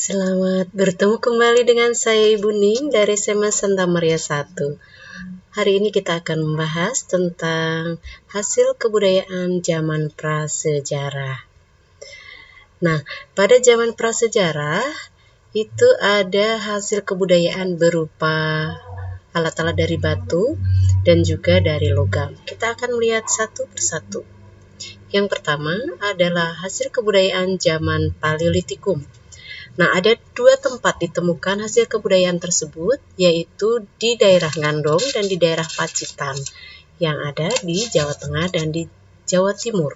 Selamat bertemu kembali dengan saya Ibu Ning dari SMA Santa Maria 1. Hari ini kita akan membahas tentang hasil kebudayaan zaman prasejarah. Nah, pada zaman prasejarah itu ada hasil kebudayaan berupa alat-alat dari batu dan juga dari logam. Kita akan melihat satu persatu. Yang pertama adalah hasil kebudayaan zaman Paleolitikum. Nah, ada dua tempat ditemukan hasil kebudayaan tersebut, yaitu di daerah Ngandong dan di daerah Pacitan, yang ada di Jawa Tengah dan di Jawa Timur.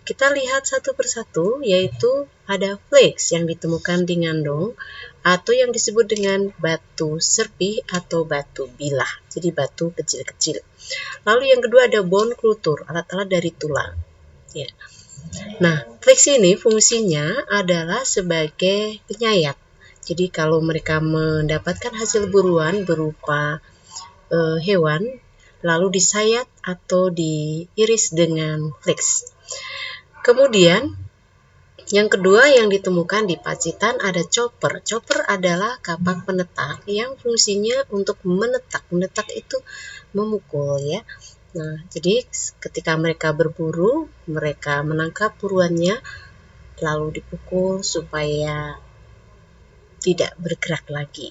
Kita lihat satu persatu, yaitu ada flakes yang ditemukan di Ngandong, atau yang disebut dengan batu serpih atau batu bilah, jadi batu kecil-kecil. Lalu yang kedua ada bone culture, alat-alat dari tulang. Ya. Nah, flakes ini fungsinya adalah sebagai penyayat. Jadi kalau mereka mendapatkan hasil buruan berupa hewan, lalu disayat atau diiris dengan flakes. Kemudian yang kedua yang ditemukan di Pacitan ada chopper. Chopper adalah kapak penetak yang fungsinya untuk menetak. Menetak itu memukul ya. Nah, jadi ketika mereka berburu, mereka menangkap buruannya, lalu dipukul supaya tidak bergerak lagi.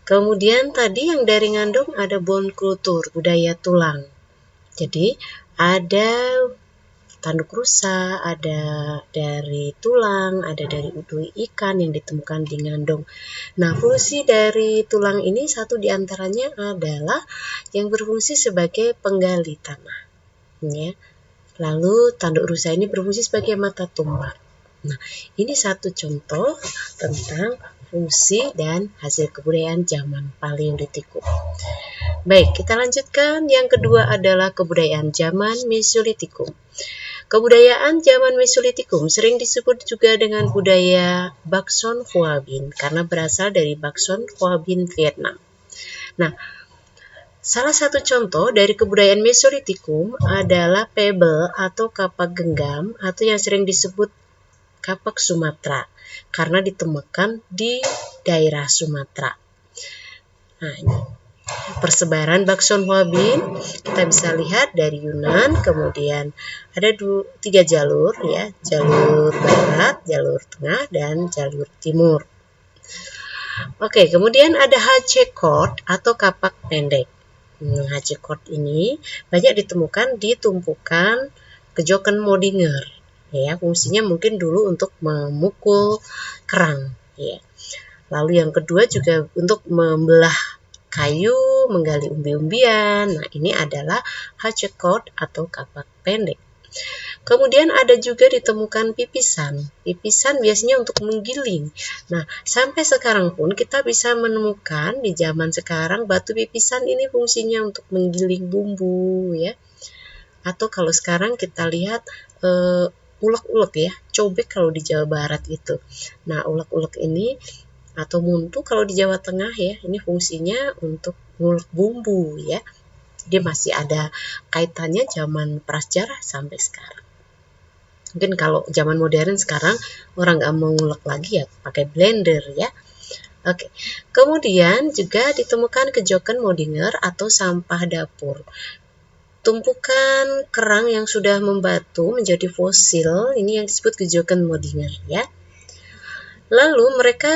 Kemudian tadi yang dari Ngandong ada bone culture, budaya tulang. Jadi ada tanduk rusa, ada dari tulang, ada dari udui ikan yang ditemukan di Ngandong. Nah, fungsi dari tulang ini satu diantaranya adalah yang berfungsi sebagai penggali tanah. Ya. Lalu tanduk rusa ini berfungsi sebagai mata tumbal. Nah, ini satu contoh tentang fungsi dan hasil kebudayaan zaman Paleolitikum. Baik, kita lanjutkan. Yang kedua adalah kebudayaan zaman Mesolitikum. Kebudayaan zaman Mesolitikum sering disebut juga dengan budaya Bakson Hoa Binh karena berasal dari Bakson Hoa Binh, Vietnam. Nah, salah satu contoh dari kebudayaan Mesolitikum adalah pebble atau kapak genggam atau yang sering disebut kapak Sumatera karena ditemukan di daerah Sumatera. Nah, ini persebaran Bakson Hoa Binh kita bisa lihat dari Yunan, kemudian ada 3 jalur ya, jalur barat, jalur tengah dan jalur timur. Oke, kemudian ada HC cord atau kapak pendek. HC cord ini banyak ditemukan di tumpukan kejoken Modinger. Ya, fungsinya mungkin dulu untuk memukul kerang. Ya. Lalu yang kedua juga untuk membelah kayu, menggali umbi-umbian. Nah, ini adalah HC cord atau kapak pendek. Kemudian ada juga ditemukan pipisan. Pipisan biasanya untuk menggiling. Nah, sampai sekarang pun kita bisa menemukan di zaman sekarang batu pipisan ini fungsinya untuk menggiling bumbu ya. Atau kalau sekarang kita lihat ulek-ulek ya, cobek kalau di Jawa Barat itu. Nah, ulek-ulek ini atau muntu kalau di Jawa Tengah ya, ini fungsinya untuk ngulek bumbu ya. Dia masih ada kaitannya zaman prasejarah sampai sekarang. Mungkin kalau zaman modern sekarang orang nggak mau ngulek lagi ya pakai blender ya. Oke. Kemudian juga ditemukan kejoken Modinger atau sampah dapur. Tumpukan kerang yang sudah membatu menjadi fosil, ini yang disebut kejoken Modinger ya. Lalu mereka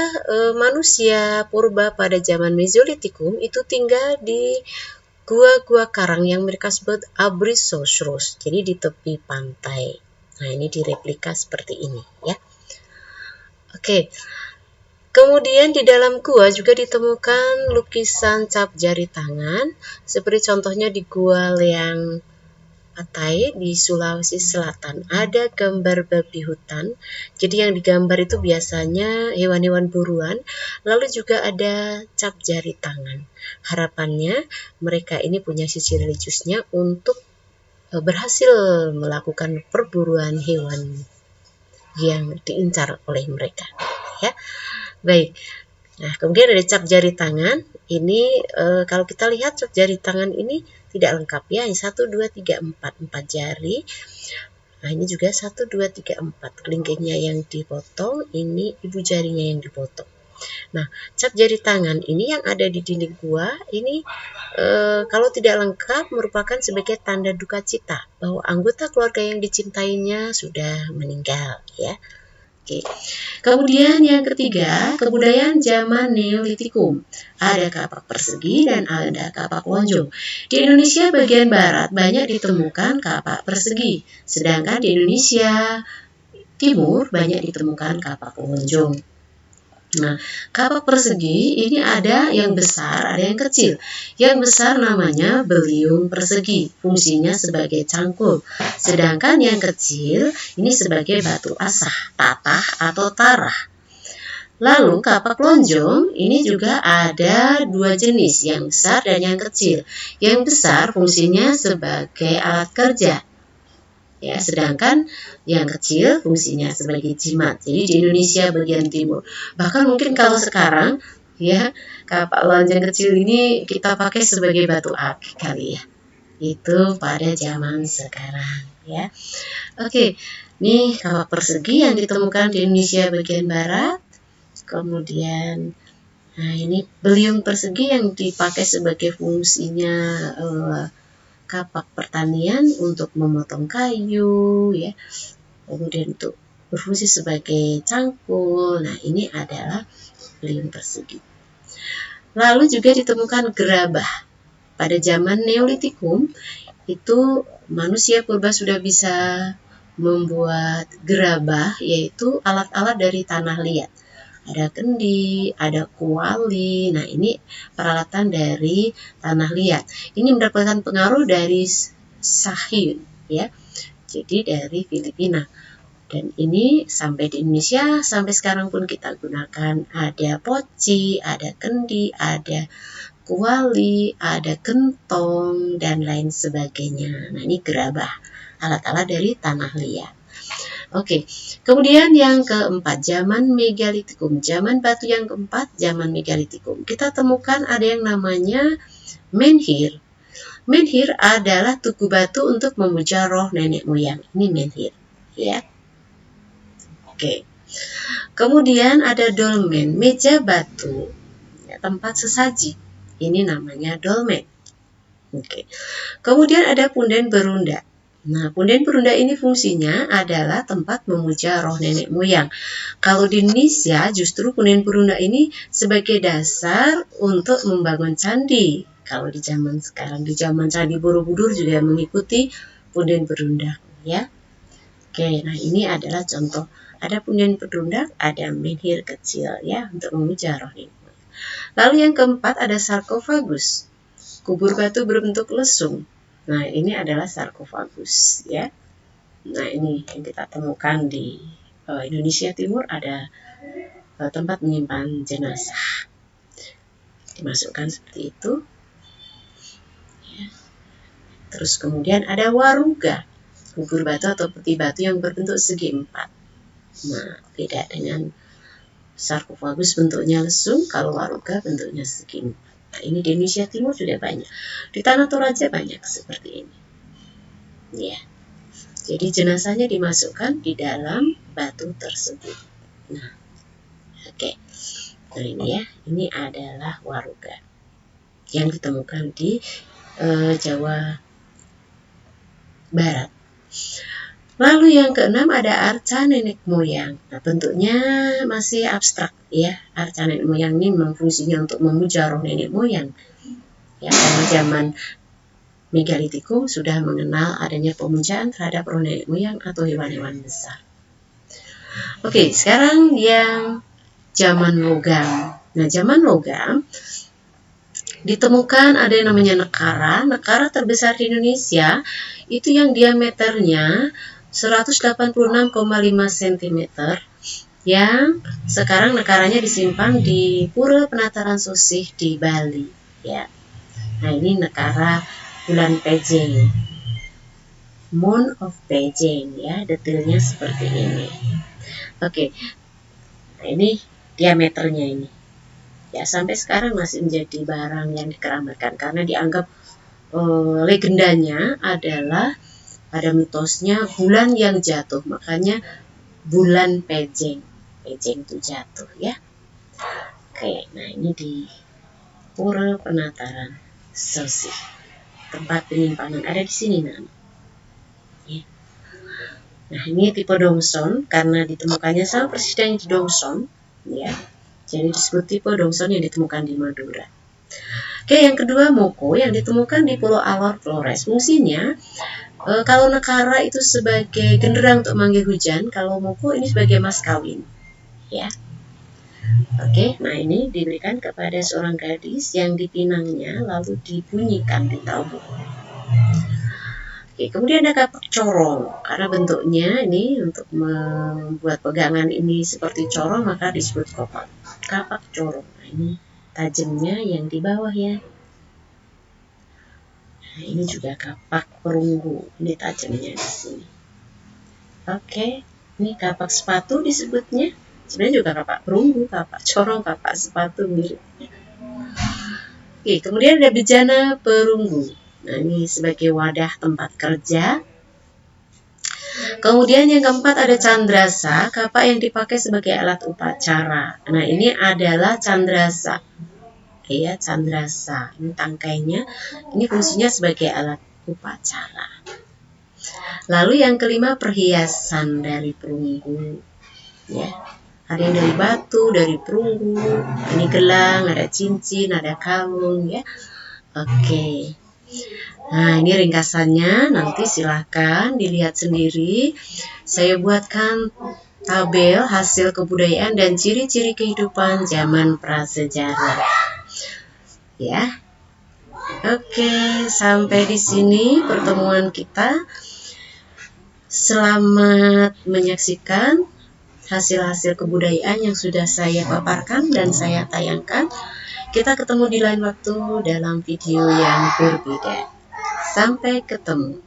manusia purba pada zaman Mesolitikum itu tinggal di gua-gua karang yang mereka sebut Abrissoshrus, jadi di tepi pantai. Nah, ini direplika seperti ini ya. Oke. Kemudian di dalam gua juga ditemukan lukisan cap jari tangan, seperti contohnya di Gua Leang Patai di Sulawesi Selatan. Ada gambar babi hutan, jadi yang digambar itu biasanya hewan-hewan buruan, lalu juga ada cap jari tangan. Harapannya mereka ini punya sisi religiusnya untuk berhasil melakukan perburuan hewan yang diincar oleh mereka. Ya, baik. Nah, kemudian ada cap jari tangan. Ini kalau kita lihat cap jari tangan ini tidak lengkap ya. 1, 2, 3, 4 jari. Nah, ini juga 1, 2, 3, 4. Kelingkingnya yang dipotong, ini ibu jarinya yang dipotong. Nah, cap jari tangan ini yang ada di dinding gua ini kalau tidak lengkap merupakan sebagai tanda duka cita bahwa anggota keluarga yang dicintainya sudah meninggal, ya. Oke. Kemudian yang ketiga, kebudayaan zaman Neolitikum. Ada kapak persegi dan ada kapak lonjong. Di Indonesia bagian barat banyak ditemukan kapak persegi, sedangkan di Indonesia timur banyak ditemukan kapak lonjong. Nah, kapak persegi ini ada yang besar, ada yang kecil. Yang besar namanya beliung persegi, fungsinya sebagai cangkul. Sedangkan yang kecil ini sebagai batu asah, tatah atau tarah. Lalu kapak lonjong ini juga ada dua jenis, yang besar dan yang kecil. Yang besar fungsinya sebagai alat kerja. Ya, sedangkan yang kecil fungsinya sebagai jimat. Jadi di Indonesia bagian timur. Bahkan mungkin kalau sekarang ya kapak lonjong kecil ini kita pakai sebagai batu akik kali ya. Itu pada zaman sekarang ya. Oke, nih kapak persegi yang ditemukan di Indonesia bagian barat. Kemudian nah ini beliung persegi yang dipakai sebagai fungsinya kapak pertanian untuk memotong kayu ya, kemudian untuk berfungsi sebagai cangkul. Nah, ini adalah beliung persegi. Lalu juga ditemukan gerabah. Pada zaman Neolitikum itu manusia purba sudah bisa membuat gerabah, yaitu alat-alat dari tanah liat. Ada kendi, ada kuali. Nah, ini peralatan dari tanah liat. Ini mendapatkan pengaruh dari Sahiyun ya. Jadi dari Filipina. Dan ini sampai di Indonesia sampai sekarang pun kita gunakan. Ada poci, ada kendi, ada kuali, ada gentong dan lain sebagainya. Nah, ini gerabah, alat-alat dari tanah liat. Oke, kemudian yang keempat, zaman Megalitikum. Zaman batu yang keempat, zaman Megalitikum. Kita temukan ada yang namanya menhir. Menhir adalah tugu batu untuk memuja roh nenek moyang. Ini menhir, ya. Oke. Kemudian ada dolmen, meja batu, ya, tempat sesaji. Ini namanya dolmen. Oke. Kemudian ada punden berunda. Nah, punden berunda ini fungsinya adalah tempat memuja roh nenek moyang. Kalau di Indonesia justru punden berunda ini sebagai dasar untuk membangun candi. Kalau di zaman sekarang, di zaman Candi Borobudur juga mengikuti punden berunda, ya. Oke, nah ini adalah contoh. Ada punden berunda, ada menhir kecil, ya, untuk memuja roh nenek moyang. Lalu yang keempat ada sarkofagus. Kubur batu berbentuk lesung. Nah, ini adalah sarkofagus ya. Nah, ini yang kita temukan di Indonesia Timur, ada tempat menyimpan jenazah. Dimasukkan seperti itu. Ya. Terus kemudian ada waruga. Kubur batu atau peti batu yang berbentuk segi empat. Nah, beda dengan sarkofagus bentuknya lesung, kalau waruga bentuknya segi empat. Nah, ini di Indonesia Timur sudah banyak. Di Tanah Toraja banyak seperti ini. Ya. Jadi jenazahnya dimasukkan di dalam batu tersebut. Nah, oke. Nah, ini ya, ini adalah waruga yang ditemukan di Jawa Barat. Lalu yang keenam ada arca nenek moyang. Nah, bentuknya masih abstrak ya. Arca nenek moyang ini memang fungsinya untuk memuja roh nenek moyang. Ya, karena zaman Megalitikum sudah mengenal adanya pemujaan terhadap roh nenek moyang atau hewan-hewan besar. Oke, sekarang yang zaman logam. Nah, zaman logam ditemukan ada yang namanya nekara. Nekara terbesar di Indonesia itu yang diameternya 186,5 cm, yang sekarang nekaranya disimpan di Pura Penataran Sosih di Bali ya. Nah, ini nekara bulan Pejeng, Moon of Pejeng ya, detailnya seperti ini. Oke. Nah, ini diameternya ini ya, sampai sekarang masih menjadi barang yang dikeramatkan karena dianggap legendanya adalah pada mitosnya bulan yang jatuh, makanya bulan Pejeng. Pejeng itu jatuh ya. Oke, nah ini di Pura Penataran Sosi. Tempat penyimpanan ada di sini nanti. Ya. Nah ini tipe Dongson karena ditemukannya sama persis dengan di Dongson, ya. Jadi disebut tipe Dongson yang ditemukan di Madura. Oke, yang kedua Moko yang ditemukan di Pulau Alor Flores. Fungsinya kalau Nekara itu sebagai genderang untuk manggil hujan, kalau Moko ini sebagai mas kawin, ya. Oke, nah ini diberikan kepada seorang gadis yang dipinangnya lalu dibunyikan di tabung. Oke, kemudian ada kapak corong. Karena bentuknya ini untuk membuat pegangan ini seperti corong maka disebut kapak corong. Nah, ini tajamnya yang di bawah ya. Nah, ini juga kapak perunggu. Ini tajamnya di sini. Oke, ini kapak sepatu disebutnya. Sebenarnya juga kapak perunggu, kapak corong, kapak sepatu miripnya. Oke, kemudian ada bejana perunggu. Nah, ini sebagai wadah tempat kerja. Kemudian yang keempat ada candrasa, kapak yang dipakai sebagai alat upacara. Nah, ini adalah candrasa. Oke ya, candrasa. Ini tangkainya, ini fungsinya sebagai alat upacara. Lalu yang kelima perhiasan dari perunggu. Ya. Ada yang dari batu, dari perunggu. Ini gelang, ada cincin, ada kalung ya. Oke. Nah, ini ringkasannya, nanti silahkan dilihat sendiri. Saya buatkan tabel hasil kebudayaan dan ciri-ciri kehidupan zaman prasejarah. Ya. Oke, sampai di sini pertemuan kita. Selamat menyaksikan hasil-hasil kebudayaan yang sudah saya paparkan dan saya tayangkan. Kita ketemu di lain waktu dalam video yang berbeda. Sampai ketemu.